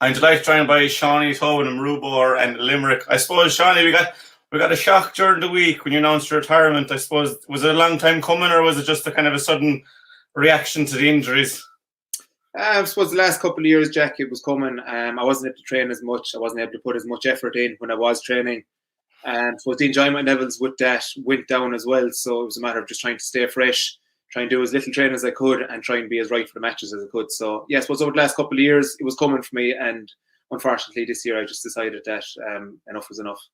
I'm delighted to try and buy Shawnee, Tobin and Rubor and Limerick. I suppose, Shawnee, we got a shock during the week when you announced your retirement. I suppose, was it a long time coming, or was it just a kind of a sudden reaction to the injuries? I suppose the last couple of years, Jack, it was coming. I wasn't able to train as much. I wasn't able to put as much effort in when I was training. And so the enjoyment levels with that went down as well. So it was a matter of just trying to stay fresh, try and do as little training as I could, and try and be as right for the matches as I could. So yes, I suppose over the last couple of years, it was coming for me. And unfortunately, this year, I just decided that enough was enough.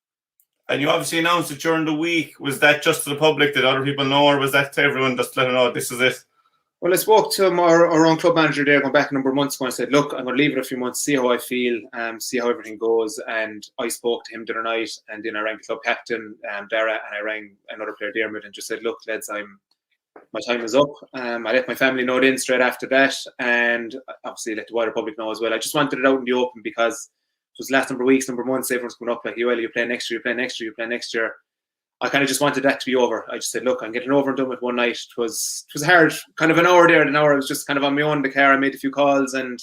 And you obviously announced it during the week. Was that just to the public? Did other people know, or was that to everyone just to let them know this is it? Well, I spoke to our own club manager there going back a number of months ago and I said, look, I'm going to leave it a few months, see how I feel, see how everything goes. And I spoke to him the other night, and then I rang the club captain, Dara, and I rang another player, Dermot, and just said, look, lads, my time is up. I let my family know then straight after that, and obviously let the wider public know as well. I just wanted it out in the open because it was the last number of weeks, number of months, everyone's coming up like, well, you're playing next year, you're playing next year, you're playing next year. I kind of just wanted that to be over. I just said, look, I'm getting over and done with one night. It was hard, kind of an hour there, an hour. I was just kind of on my own in the car. I made a few calls, and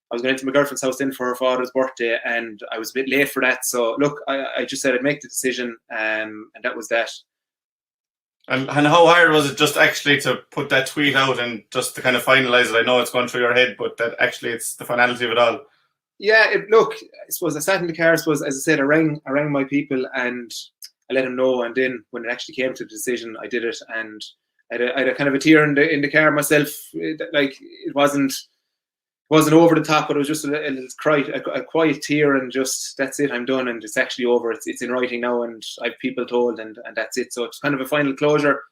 I was going into my girlfriend's house then for her father's birthday, and I was a bit late for that. So look, I just said I'd make the decision, and that was that. And how hard was it just actually to put that tweet out and just to kind of finalise it? I know it's gone through your head, but that actually it's the finality of it all. Yeah, look, I suppose I sat in the car. I suppose, as I said, I rang my people and I let them know, and then when it actually came to the decision, I did it, and I had a kind of a tear in the car myself. It wasn't over the top, but it was just a little cry, a quiet tear, and just that's it. I'm done, and it's actually over. It's in writing now, and I've people told, and that's it. So it's kind of a final closure.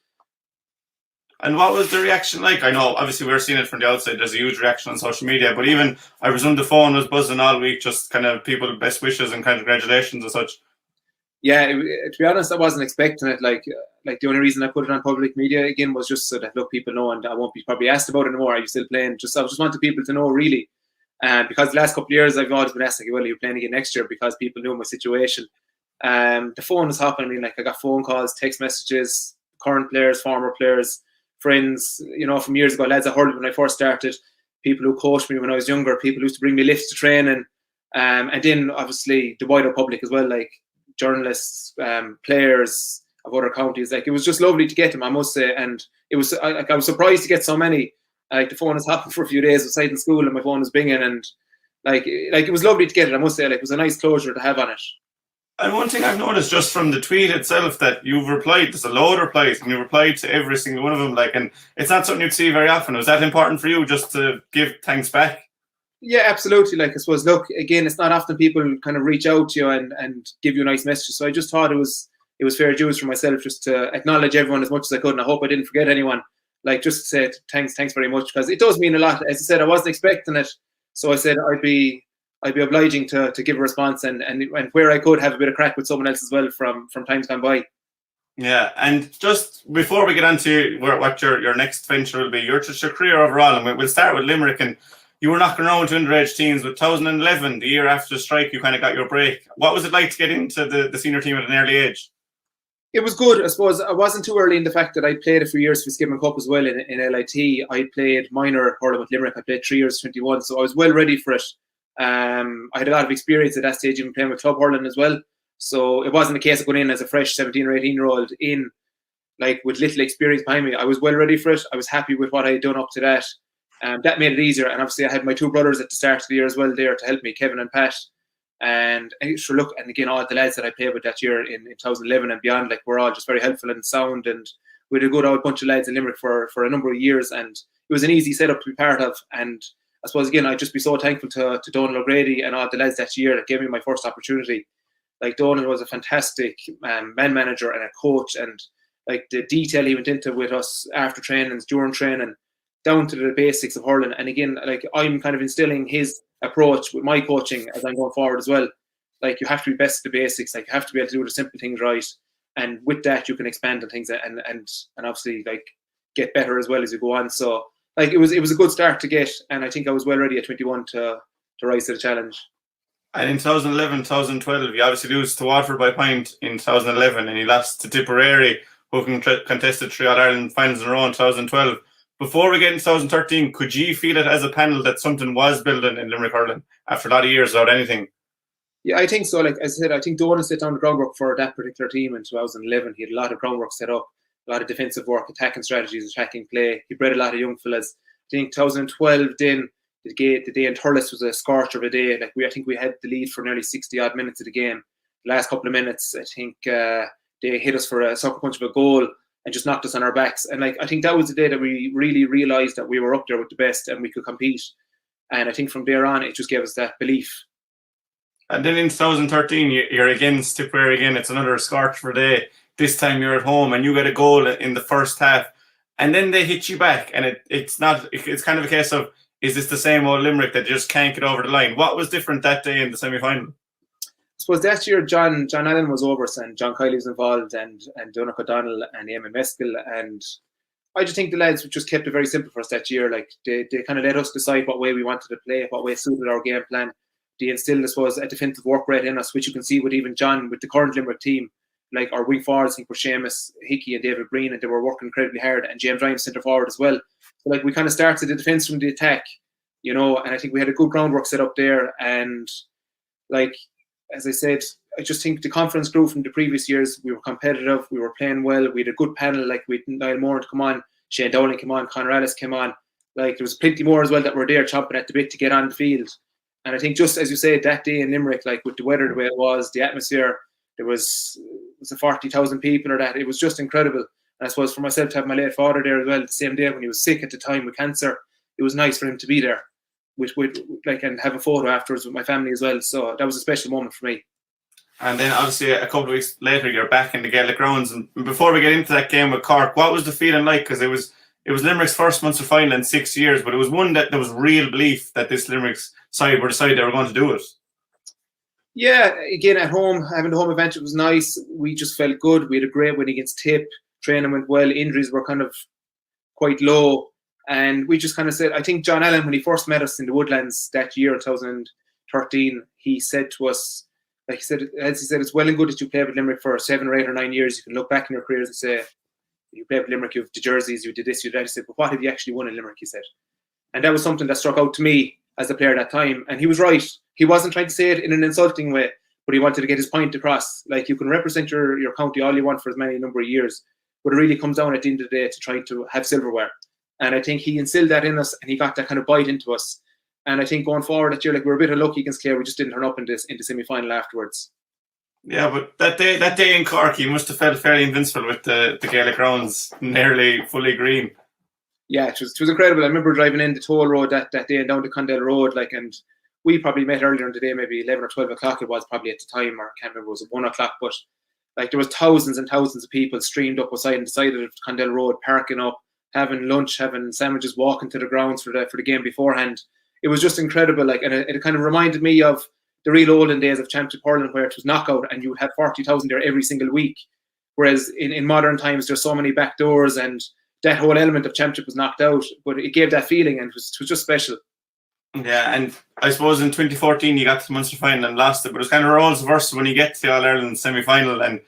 And what was the reaction like? I know, obviously, we were seeing it from the outside. There's a huge reaction on social media, but even I presume the phone was buzzing all week, just kind of people best wishes and congratulations and such. Yeah, to be honest, I wasn't expecting it. Like the only reason I put it on public media again was just so that, look, people know, and I won't be probably asked about it anymore. Are you still playing? I just wanted people to know, really. Because the last couple of years, I've always been asked, like, well, are you playing again next year? Because people knew my situation. The phone was hopping. I mean, I got phone calls, text messages, current players, former players, friends, from years ago, lads I heard when I first started, people who coached me when I was younger, people who used to bring me lifts to training, and then obviously the wider public as well, like journalists, players of other counties. Like, it was just lovely to get them, I must say, and it was I was surprised to get so many. Like, the phone has happened for a few days outside in school, and my phone was binging, and like it was lovely to get it, I must say. Like, it was a nice closure to have on it. And one thing I've noticed just from the tweet itself, that you've replied, there's a load of replies, and you replied to every single one of them. Like, and it's not something you'd see very often. Was that important for you, just to give thanks back? Yeah, absolutely. Like, I suppose, look, again, it's not often people kind of reach out to you and give you a nice message. So I just thought it was fair dues for myself just to acknowledge everyone as much as I could. And I hope I didn't forget anyone. Like, just to say thanks very much, because it does mean a lot. As I said, I wasn't expecting it. So I said I'd be obliging to give a response and where I could have a bit of crack with someone else as well from times gone by. Yeah, and just before we get on to what your next venture will be, your career overall, and we'll start with Limerick. And you were knocking around to underage teams with 2011, the year after the strike, you kind of got your break. What was it like to get into the senior team at an early age? It was good. I suppose I wasn't too early in the fact that I played a few years for Skipping Cup as well in LIT. I played minor hurling with Limerick. I played 3 years, 21, so I was well ready for it. I had a lot of experience at that stage, even playing with club hurling as well. So it wasn't a case of going in as a fresh 17 or 18-year-old in, like, with little experience behind me. I was well ready for it. I was happy with what I had done up to that. That made it easier. And obviously I had my 2 brothers at the start of the year as well there to help me, Kevin and Pat. And sure, look, and again, all the lads that I played with that year in 2011 and beyond, like, were all just very helpful and sound. And we had a good old bunch of lads in Limerick for a number of years. And it was an easy setup to be part of. And I suppose, again, I'd just be so thankful to Donald O'Grady and all the lads that year that gave me my first opportunity. Like, Donald was a fantastic man manager and a coach, and like the detail he went into with us after trainings, during training, down to the basics of hurling. And again, like, I'm kind of instilling his approach with my coaching as I'm going forward as well. Like, you have to be best at the basics. Like, you have to be able to do the simple things right, and with that you can expand on things and obviously, like, get better as well as you go on. So, like, it was a good start to get, and I think I was well ready at 21 to rise to the challenge. And in 2011, 2012, you obviously lose to Waterford by a point in 2011, and you lost to Tipperary, who contested 3 All-Ireland finals in a row in 2012. before we get in 2013, could you feel it as a panel that something was building in Limerick hurling after a lot of years without anything? Yeah, I think so. Like I said, I think Donal set down the groundwork for that particular team in 2011. He had a lot of groundwork set up, a lot of defensive work, attacking strategies, attacking play. He bred a lot of young fellas. I think 2012 then, the day in Thurles was a scorcher of a day. Like I think we had the lead for nearly 60 odd minutes of the game. The last couple of minutes, I think they hit us for a sucker punch of a goal and just knocked us on our backs. And like I think that was the day that we really realised that we were up there with the best and we could compete. And I think from there on, it just gave us that belief. And then in 2013, you're against Tipperary again. It's another scorch for a day. This time you're at home and you get a goal in the first half. And then they hit you back. And it's kind of a case of, is this the same old Limerick that just can't get over the line? What was different that day in the semi-final? I suppose that year John Allen was over us and John Kiley was involved and Donach O'Donnell and Eamon Meskel, and I just think the lads just kept it very simple for us that year. Like they kind of let us decide what way we wanted to play, what way suited our game plan. They instilled, I suppose, a defensive work rate in us, which you can see with even John, with the current Limerick team. Like our wing forwards, I think, were Seamus Hickey and David Breen, and they were working incredibly hard, and James Ryan centre forward as well. So like we kind of started the defence from the attack, you know, and I think we had a good groundwork set up there. And like, as I said, I just think the confidence grew from the previous years. We were competitive, we were playing well, we had a good panel, like we had Niall Moore to come on, Shane Dowling came on, Conor Ellis came on. Like there was plenty more as well that were there chomping at the bit to get on the field. And I think just as you said, that day in Limerick, like with the weather the way it was, the atmosphere, there was 40,000 people or that. It was just incredible. And I suppose for myself to have my late father there as well, the same day when he was sick at the time with cancer, it was nice for him to be there, with like, and have a photo afterwards with my family as well. So that was a special moment for me. And then obviously a couple of weeks later, you're back in the Gaelic grounds. And before we get into that game with Cork, what was the feeling like? Because it was Limerick's first Munster final in 6 years, but it was one that there was real belief that this Limerick's side were the side they were going to do it. Yeah, again at home, having the home advantage was nice. We just felt good. We had a great win against Tip. Training went well. Injuries were kind of quite low. And we just kind of said, I think John Allen, when he first met us in the Woodlands that year, 2013, he said to us, like he said, it's well and good that you play with Limerick for 7 or 8 or 9 years. You can look back in your careers and say, you played with Limerick, you have the jerseys, you did this, you did that. He said, but what have you actually won in Limerick, he said. And that was something that struck out to me as a player at that time. And he was right. He wasn't trying to say it in an insulting way, but he wanted to get his point across. Like, you can represent your county all you want for as many number of years, but it really comes down at the end of the day to trying to have silverware. And I think he instilled that in us, and he got that kind of bite into us. And I think going forward that year, like, we were a bit unlucky against Clare. We just didn't turn up in the semi-final afterwards. Yeah, but that day in Cork, you must have felt fairly invincible with the Gaelic grounds nearly fully green. Yeah, it was incredible. I remember driving in the toll road that day and down to Condell Road, like, and we probably met earlier in the day, maybe 11 or 12 o'clock it was probably at the time, or I can't remember, it was 1 o'clock, but like there was thousands and thousands of people streamed up outside and decided of Condell Road, parking up, having lunch, having sandwiches, walking to the grounds for the game beforehand. It was just incredible, like, and it kind of reminded me of the real olden days of Championship hurling, where it was knockout and you would have 40,000 there every single week. Whereas in modern times, there's so many back doors and that whole element of Championship was knocked out, but it gave that feeling and it was just special. Yeah, and I suppose in 2014 you got to the Munster final and lost it, but it was kind of roles reversed when you get to the All-Ireland semi-final. And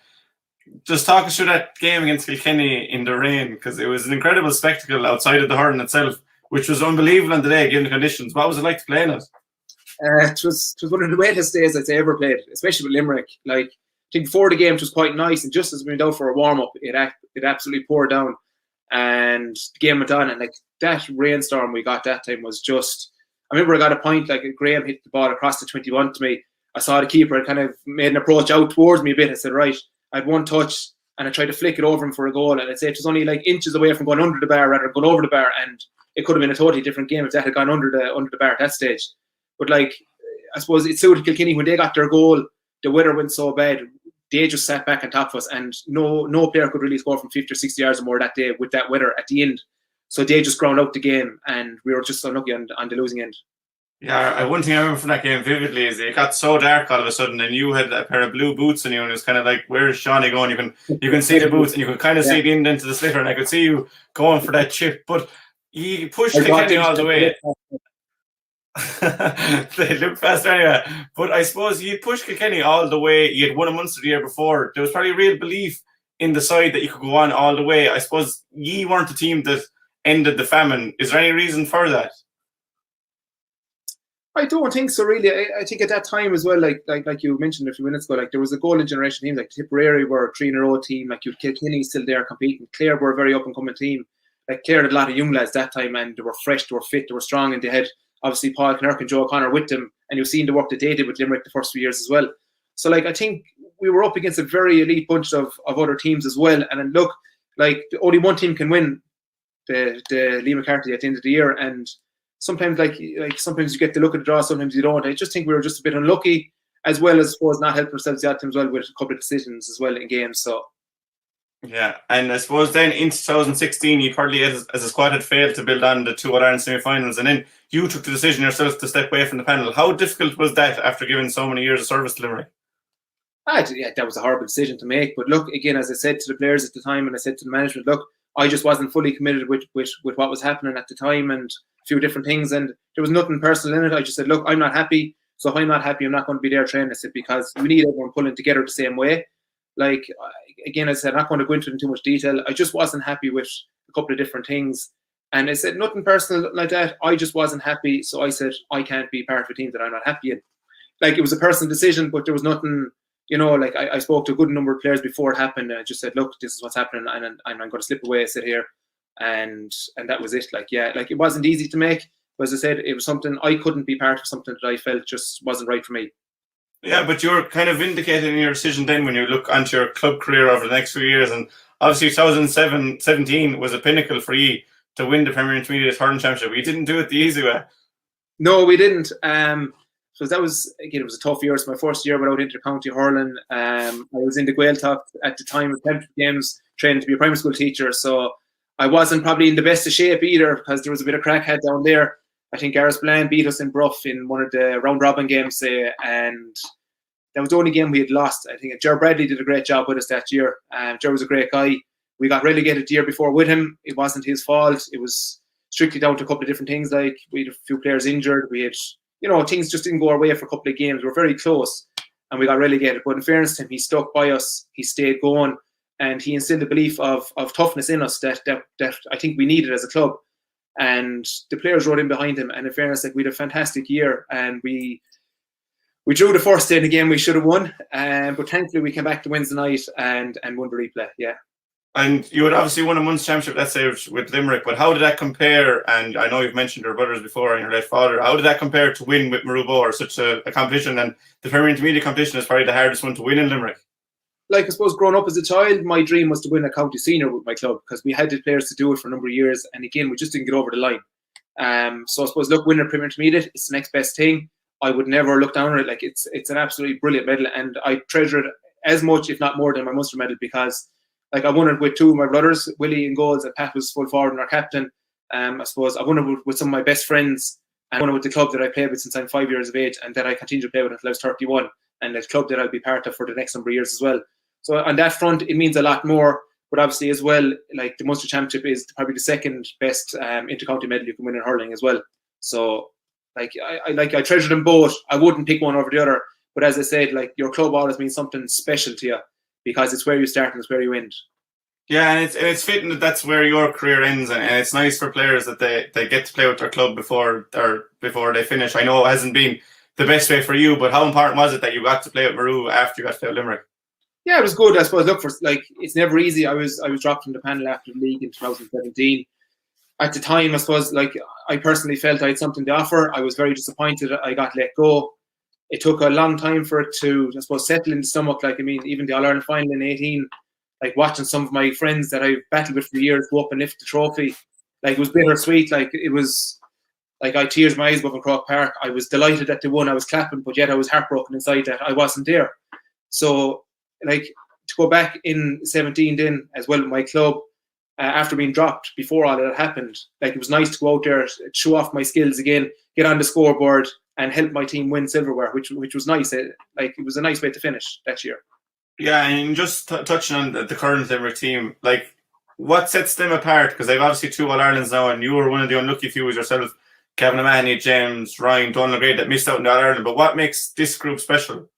just talk us through that game against Kilkenny in the rain, because it was an incredible spectacle outside of the hurling itself, which was unbelievable on the day given the conditions. What was it like to play in it? It was one of the weirdest days I'd say ever played, especially with Limerick. Like, I think before the game it was quite nice, and just as we went out for a warm-up, it absolutely poured down, and the game went on, and like that rainstorm we got that time was just, I remember I got a point, like Graham hit the ball across the 21 to me. I saw the keeper had kind of made an approach out towards me a bit. I said, right, I had one touch and I tried to flick it over him for a goal, and I'd say it was only like inches away from going under the bar rather than going over the bar, and it could have been a totally different game if that had gone under the bar at that stage. But like, I suppose it suited Kilkenny when they got their goal. The weather went so bad, they just sat back on top of us, and no player could really score from 50 or 60 yards or more that day with that weather at the end. So they just ground out the game, and we were just unlucky on the losing end. Yeah, one thing I remember from that game vividly is it got so dark all of a sudden, and you had a pair of blue boots on you, and it was kind of like, where's Shawnee going? You can see the boots, and you can kind of see the end into the slitter, and I could see you going for that chip, but you pushed Kilkenny all the way. They look faster anyway, but I suppose you'd push Kilkenny all the way. You had won a Munster the year before. There was probably real belief in the side that you could go on all the way. I suppose you weren't the team that ended the famine. Is there any reason for that? I don't think so, really. I think at that time as well, like you mentioned a few minutes ago, like there was a golden generation team, like Tipperary were a 3-in-a-row team, like you'd Kilkenny still there competing. Clare were a very up and coming team. Like Clare had a lot of young lads that time, and they were fresh, they were fit, they were strong, and they had obviously Paul Knirk and Joe O'Connor with them, and you've seen the work that they did with Limerick the first few years as well. So like I think we were up against a very elite bunch of other teams as well. And then look, like only one team can win the Lee McCarthy at the end of the year, and sometimes like sometimes you get to look at the draw, sometimes you don't. I just think we were just a bit unlucky, as well as, suppose, not helping ourselves the other teams well with a couple of decisions as well in games. So yeah, and I suppose then in 2016 you probably as a squad had failed to build on the 2 All-Ireland semi-finals, and then you took the decision yourself to step away from the panel. How difficult was that after giving so many years of service to Limerick? yeah, that was a horrible decision to make. But look, again, as I said to the players at the time, and I said to the management, look, I just wasn't fully committed with what was happening at the time, and a few different things, and there was nothing personal in it. I just said, look, I'm not happy, so if I'm not happy, I'm not going to be there training. I said, because we need everyone pulling together the same way. Like, again, I said, I'm not going to go into it in too much detail. I just wasn't happy with a couple of different things, and I said, nothing personal like that. I just wasn't happy, so I said, I can't be part of a team that I'm not happy in. Like, it was a personal decision, but there was nothing. Like I spoke to a good number of players before it happened, and I just said, look, this is what's happening, and I'm going to slip away, sit here, and that was it. Like, yeah, like it wasn't easy to make, but as I said, it was something I couldn't be part of, something that I felt just wasn't right for me. Yeah, but you're kind of vindicated in your decision then when you look onto your club career over the next few years, and obviously 2017 was a pinnacle for you to win the Premier Intermediate Hurling Championship. You didn't do it the easy way. No, we didn't. So that was, again, it was a tough year. It's my first year without inter-county hurling. I was in the Gaeltacht at the time of Championship games, training to be a primary school teacher. So I wasn't probably in the best of shape either, because there was a bit of crackhead down there. I think Gareth Bland beat us in Bruff in one of the round-robin games, and that was the only game we had lost. I think Ger Bradley did a great job with us that year. Ger was a great guy. We got relegated the year before with him. It wasn't his fault. It was strictly down to a couple of different things. Like, we had a few players injured. We had, things just didn't go our way for a couple of games. We were very close, and we got relegated. But in fairness to him, he stuck by us. He stayed going, and he instilled a belief of toughness in us that I think we needed as a club. And the players rode in behind him. And in fairness, like, we had a fantastic year, and we drew the first day in the game we should have won. But thankfully, we came back to Wednesday night and won the replay. Yeah. And you had obviously won a Munster Championship, let's say, with Limerick, but how did that compare? And I know you've mentioned your brothers before and your late father. How did that compare to win with Marubo, or such a competition? And the Premier Intermediate competition is probably the hardest one to win in Limerick. Like, I suppose, growing up as a child, my dream was to win a county senior with my club, because we had the players to do it for a number of years. And again, we just didn't get over the line. So I suppose, look, winning a Premier Intermediate, it's the next best thing. I would never look down on it. Like, it's an absolutely brilliant medal, and I treasure it as much, if not more, than my Munster medal, because, like, I won it with two of my brothers, Willie in goals, and Pat was full forward and our captain. I suppose I won it with some of my best friends, and I won it with the club that I played with since I'm 5 years of age, and that I continue to play with until I was 31, and the club that I'll be part of for the next number of years as well. So on that front, it means a lot more. But obviously as well, like, the Munster Championship is probably the second best inter-county medal you can win in hurling as well. So I treasure them both. I wouldn't pick one over the other. But as I said, like, your club always means something special to you, because it's where you start and it's where you end. Yeah, and it's fitting that that's where your career ends, and it's nice for players that they get to play with their club before they finish. I know it hasn't been the best way for you, but how important was it that you got to play with Maru after you got to play with Limerick? Yeah, it was good. I suppose, look, for, like, it's never easy. I was dropped from the panel after the league in 2017. At the time, I suppose, like, I personally felt I had something to offer. I was very disappointed I got let go. It took a long time for it to, I suppose, settle in the stomach. Like, I mean, even the All-Ireland final in 18, like, watching some of my friends that I've battled with for years go up and lift the trophy, like, it was bittersweet. Like, it was, like, I had tears in my eyes above Croke Park. I was delighted that they won. I was clapping, but yet I was heartbroken inside that I wasn't there. So, like, to go back in 17 then as well with my club, after being dropped before all of that happened, like, it was nice to go out there, show off my skills again, get on the scoreboard and help my team win silverware, which was nice. Like, it was a nice way to finish that year. Yeah, and just touching on the current Limerick team, like, what sets them apart? Because they've obviously 2 All-Irelands now, and you were one of the unlucky few as yourself, Kevin O'Mahony, James, Ryan, Donald Gray, that missed out in the All-Ireland. But what makes this group special?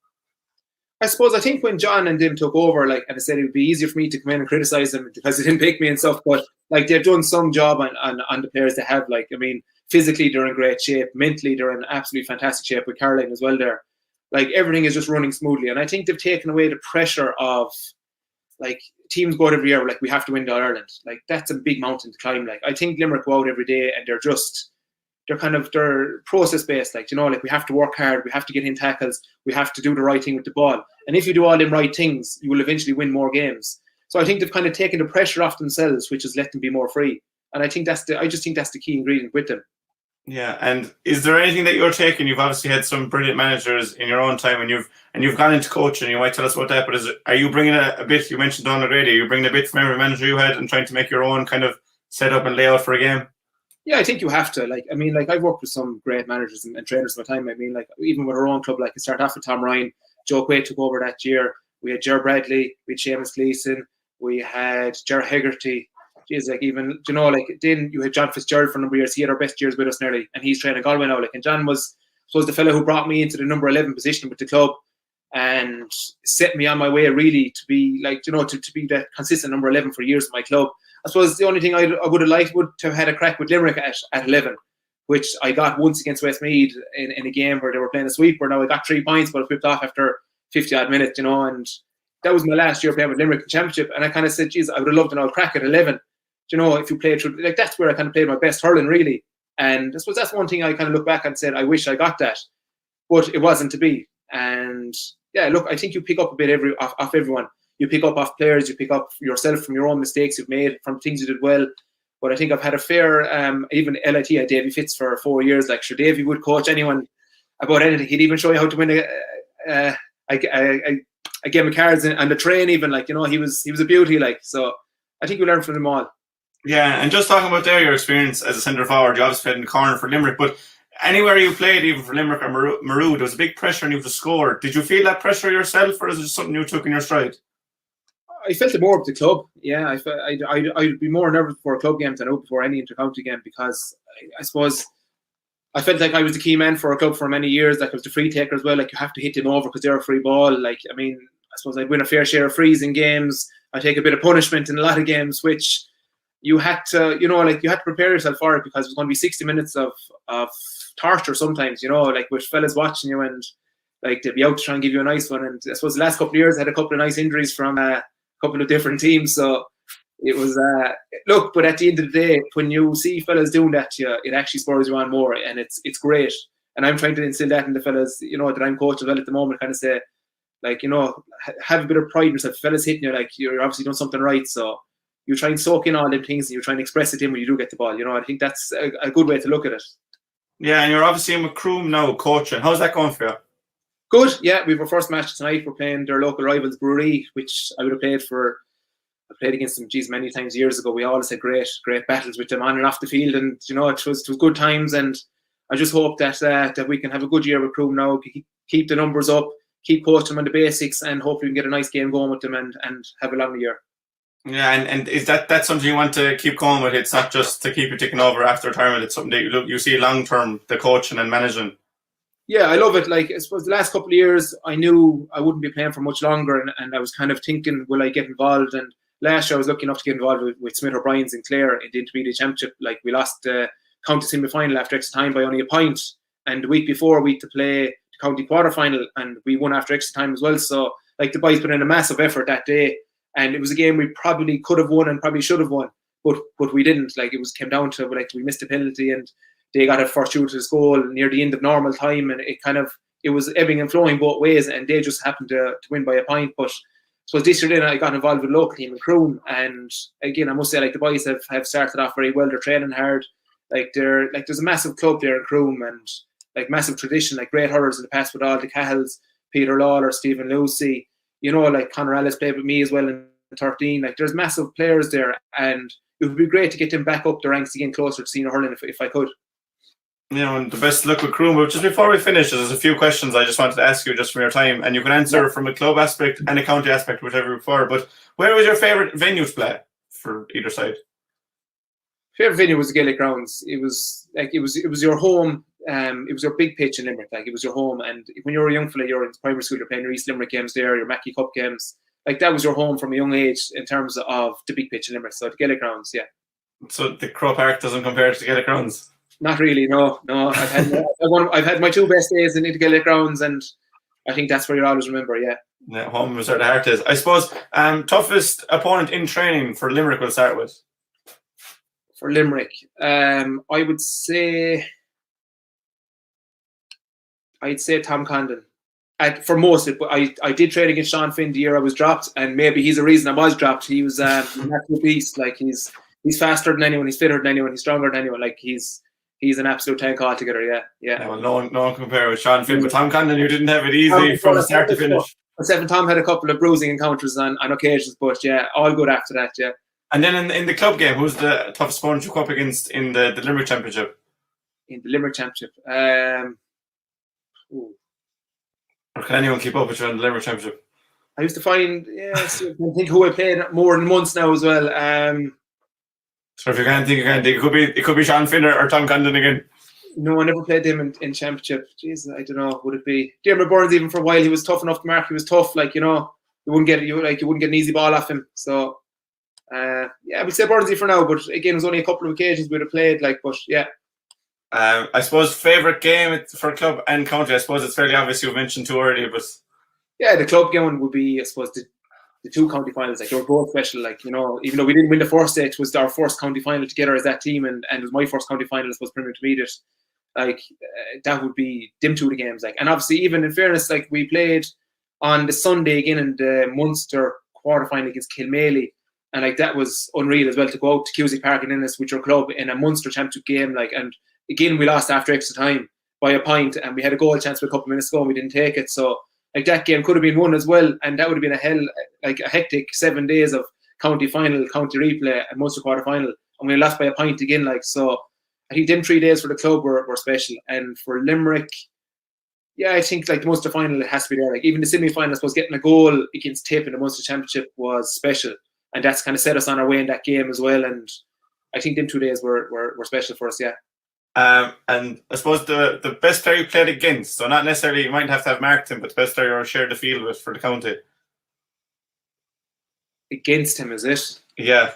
I suppose I think when John and them took over, like, and I said it would be easier for me to come in and criticize them because they didn't pick me and stuff, but like they've done some job on the players they have. Like, I mean, physically they're in great shape, mentally they're in absolutely fantastic shape with Caroline as well there. Like everything is just running smoothly. And I think they've taken away the pressure of like teams go out every year, like we have to win the All-Ireland. Like that's a big mountain to climb. Like I think Limerick go out every day and they're process based, like, you know, like we have to work hard, we have to get in tackles, we have to do the right thing with the ball. And if you do all them right things, you will eventually win more games. So I think they've kind of taken the pressure off themselves, which has let them be more free. And I just think that's the key ingredient with them. Yeah, and is there anything that you're taking? You've obviously had some brilliant managers in your own time, and you've gone into coaching. You might tell us about that. But are you bringing a bit? You mentioned Donald Grady. Are you bringing a bit from every manager you had and trying to make your own kind of setup and layout for a game? Yeah, I think you have to. Like, I mean, like I've worked with some great managers and trainers in my time. I mean, like even with our own club, like I started off with Tom Ryan, Joe Quaid took over that year. We had Ger Bradley, we had Seamus Gleeson, we had Ger Hegarty. Jeez, like even, you know, like then you had John Fitzgerald for a number of years. He had our best years with us nearly, and he's training Galway now. Like, and John was, I suppose, the fellow who brought me into the number 11 position with the club and set me on my way really to be like, you know, to be the consistent number 11 for years in my club. I suppose the only thing I would have liked would to have had a crack with Limerick at 11, which I got once against Westmeath in a game where they were playing a sweep, where now I got 3 points, but I flipped off after 50 odd minutes, you know, and that was my last year playing with Limerick in the Championship. And I kind of said, geez, I would have loved an old crack at 11. You know, if you play through, like that's where I kind of played my best hurling really. And I suppose that's one thing I kind of look back and said, I wish I got that, but it wasn't to be. And yeah, look, I think you pick up a bit off everyone. You pick up off players, you pick up yourself from your own mistakes you've made, from things you did well. But I think I've had a fair, even LIT, I had Davy Fitz for 4 years. Like, sure, Davy would coach anyone about anything. He'd even show you how to win a game of cards and the train even. Like, you know, he was a beauty. Like, so I think you learn from them all. Yeah, and just talking about your experience as a centre forward, you obviously played in the corner for Limerick, but anywhere you played, even for Limerick or Maru, there was a big pressure on you to score. Did you feel that pressure yourself, or is it just something you took in your stride? I felt it more with the club. Yeah, I'd be more nervous before a club game than before any inter-county game, because I suppose I felt like I was the key man for a club for many years. Like I was the free taker as well. Like you have to hit them over because they're a free ball. Like, I mean, I suppose I'd win a fair share of frees in games. I take a bit of punishment in a lot of games, which you had to, you know, like you had to prepare yourself for it, because it was going to be 60 minutes of torture sometimes, you know, like with fellas watching you and like they'd be out to try and give you a nice one. And I suppose the last couple of years I had a couple of nice injuries from couple of different teams, so it was look, but at the end of the day, when you see fellas doing that to you, it actually spurs you on more, and it's great. And I'm trying to instill that in the fellas, you know, that I'm coaching well at the moment, kind of say, like, you know, have a bit of pride in yourself. Fellas hitting you, like you're obviously doing something right, so you try and soak in all them things and you try and express it in when you do get the ball. You know, I think that's a good way to look at it. Yeah, and you're obviously in Macroom now coaching. How's that going for you? Good, yeah. We have our first match tonight. We're playing their local rivals, Brewery, which I would have played for. I played against them, many times years ago. We always had great battles with them on and off the field, and you know, it was good times. And I just hope that that we can have a good year with Macroom now. Keep the numbers up, keep coaching them on the basics, and hopefully we can get a nice game going with them and have a long year. Yeah, and is that's something you want to keep going with? It's not just to keep you ticking over after retirement. It's something that you see long term, the coaching and managing. Yeah, I love it. Like, I suppose the last couple of years, I knew I wouldn't be playing for much longer, and I was kind of thinking, will I get involved? And last year, I was lucky enough to get involved with Smith O'Brien's in Clare in the Intermediate Championship. Like, we lost the county semi-final after extra time by only a point, and the week before, we had to play the county quarter-final, and we won after extra time as well. So, like, the boys put in a massive effort that day, and it was a game we probably could have won and probably should have won, but we didn't. Like, it came down to, like, we missed a penalty, and they got a fortuitous goal near the end of normal time, and it was ebbing and flowing both ways, and they just happened to win by a point. But so this year then I got involved with local team in Macroom, and again I must say, like, the boys have started off very well. They're training hard. Like, there's a massive club there in Macroom, and like massive tradition, like great hurlers in the past with all the Cahills, Peter Lawler, Stephen Lucy, you know, like Conor Ellis played with me as well in 13. Like, there's massive players there, and it would be great to get them back up the ranks again, closer to senior hurling if I could. You know, and the best of luck with Macroom. But just before we finish, there's a few questions I just wanted to ask you just from your time, and you can answer from a club aspect and a county aspect, whichever you prefer. But where was your favourite venue to play for either side? Favourite venue was the Gaelic Grounds. It was your home. it was your big pitch in Limerick, like it was your home. And when you were a young fella, you're in primary school, you're playing your East Limerick games there, your Mackey Cup games. Like that was your home from a young age in terms of the big pitch in Limerick. So the Gaelic grounds, yeah. So the Crow Park doesn't compare to the Gaelic grounds? Not really, no. I've had my 2 best days in the Gaelic grounds, and I think that's where you'll always remember, yeah. Yeah, home is where the heart is. I suppose toughest opponent in training for Limerick we'll start with. For Limerick, I would say Tom Condon. For most of it, but I did train against Sean Finn the year I was dropped, and maybe he's the reason I was dropped. He was an absolute beast. Like he's faster than anyone, he's fitter than anyone, he's stronger than anyone. Like he's an absolute tank altogether. Yeah. Well, no one can compare with Sean Finn, but Tom Condon, you didn't have it easy from start to finish. Except Tom had a couple of bruising encounters on occasions, but yeah, all good after that. Yeah. And then in the club game, who's the toughest opponent you come up against in the Limerick Championship? In the Limerick Championship, or can anyone keep up with you in the Limerick Championship? I used to find, I think who I played more than months now as well. So if you can't think, it could be Sean Finn or Tom Condon again. No, I never played him in Championship. Jeez, I don't know. Would it be Dermot Burns? Even for a while, he was tough enough to mark. He was tough, like you wouldn't get an easy ball off him. So, we'd say Burnsy for now. But again, it was only a couple of occasions we'd have played. But yeah. I suppose favourite game for club and county. I suppose it's fairly obvious you've mentioned 2 earlier, but yeah, the club game would be, I suppose, the 2 county finals. Like they were both special. Like even though we didn't win the first stage, it was our first county final together as that team, and it was my first county final, I suppose, Premier Intermediate. Like that would be them 2 the games. Like, and obviously, even in fairness, like we played on the Sunday again in the Munster quarterfinal against Kilmaley, and like that was unreal as well to go out to Cusack Park and Ennis with your club in a Munster Championship game. Like, and again, we lost after extra time by a point, and we had a goal chance with a couple of minutes ago, and we didn't take it. So, like that game could have been won as well, and that would have been a hectic 7 days of county final, county replay, and Munster quarter final, and we lost by a point again. Like so, I think them 3 days for the club were special, and for Limerick, yeah, I think like the Munster final, it has to be there. Like even the semi-final, I suppose, getting a goal against Tip in the Munster Championship was special, and that's kind of set us on our way in that game as well. And I think them 2 days were special for us. Yeah. And I suppose the best player you played against, so not necessarily you might have to have marked him, but the best player you shared the field with for the county. Against him, is it? Yeah.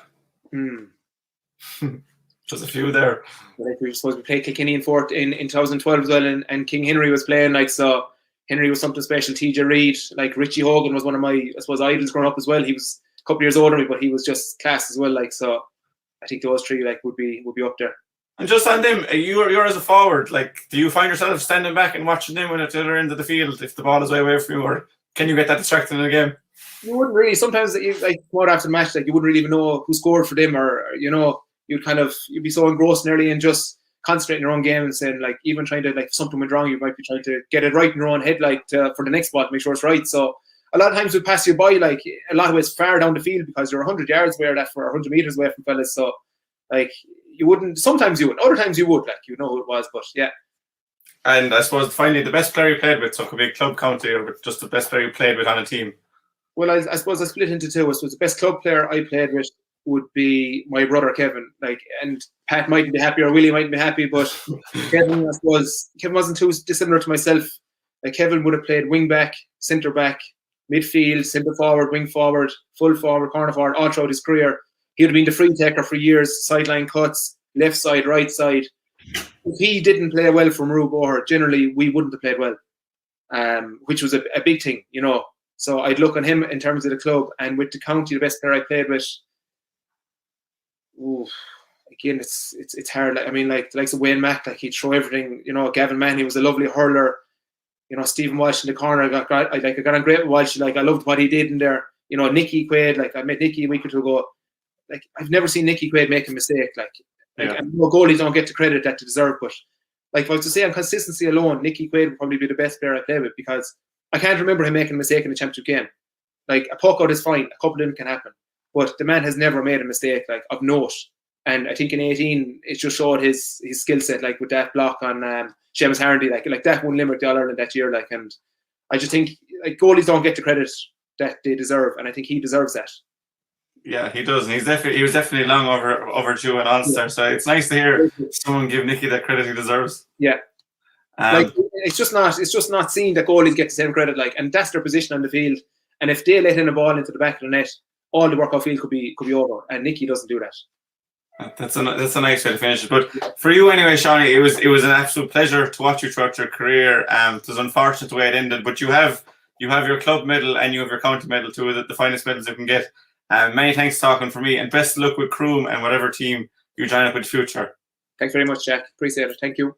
There's a few there. Like we supposed to play Kilkenny in 2012 as well, and King Henry was playing. Like so, Henry was something special. TJ Reid, like Richie Hogan was one of my, I suppose, idols growing up as well. He was a couple of years older than me, but he was just class as well. Like so, I think those 3 like would be up there. And just on them, you're as a forward, like, do you find yourself standing back and watching them when at the other end of the field if the ball is way away from you, or can you get that distracted in the game? You wouldn't really. Sometimes, like after the match, like you wouldn't really even know who scored for them, or you'd be so engrossed nearly in just concentrating your own game and saying, like, even trying to, like, if something went wrong, you might be trying to get it right in your own head, like for the next ball to make sure it's right. So a lot of times we pass you by, like a lot of it's far down the field because you're 100 yards away, or that for 100 meters away from fellas. So like. You wouldn't. Sometimes you would. Other times you would. Like you know who it was, but yeah. And I suppose finally the best player you played with, so it could be a club, county, or just the best player you played with on a team. Well, I suppose I split into 2. I suppose the best club player I played with would be my brother Kevin. Like, and Pat mightn't be happy, or Willie mightn't be happy, but Kevin, I suppose, Kevin wasn't too dissimilar to myself. Like Kevin would have played wing back, centre back, midfield, centre forward, wing forward, full forward, corner forward, all throughout his career. He would have been the free taker for years, sideline cuts, left side, right side. If he didn't play well for Maru Boher, generally we wouldn't have played well, which was a big thing, So I'd look on him in terms of the club, and with the county, the best player I played with. Again, it's hard. I mean, like the likes of Wayne Mack, like he'd throw everything. Gavin Mann, he was a lovely hurler. Stephen Walsh in the corner, I got on great with Walsh. Like I loved what he did in there. Nicky Quaid, like I met Nicky a week or 2 ago. Like I've never seen Nicky Quaid make a mistake. Like goalies don't get the credit that they deserve. But like if I was to say on consistency alone, Nicky Quaid would probably be the best player I play with, because I can't remember him making a mistake in a championship game. Like a puck out is fine, a couple of them can happen, but the man has never made a mistake like of note. And I think in 18 it just showed his skill set, like with that block on Seamus Harnedy, like that won Limerick the All Ireland that year. Like, and I just think like goalies don't get the credit that they deserve, and I think he deserves that. Yeah, he does, and he was definitely long overdue an All-Star. So it's nice to hear someone give Nicky that credit he deserves. Yeah. Like it's just not seen that goalies get the same credit. Like, and that's their position on the field. And if they let in a ball into the back of the net, all the work off field could be over. And Nicky doesn't do that. That's a nice way to finish it. But for you anyway, Seanie, it was an absolute pleasure to watch you throughout your career. It was unfortunate the way it ended, but you have your club medal and you have your county medal, two of the finest medals you can get. Many thanks for talking for me, and best of luck with Croom and whatever team you join up with the future. Thanks very much, Jack. Appreciate it. Thank you.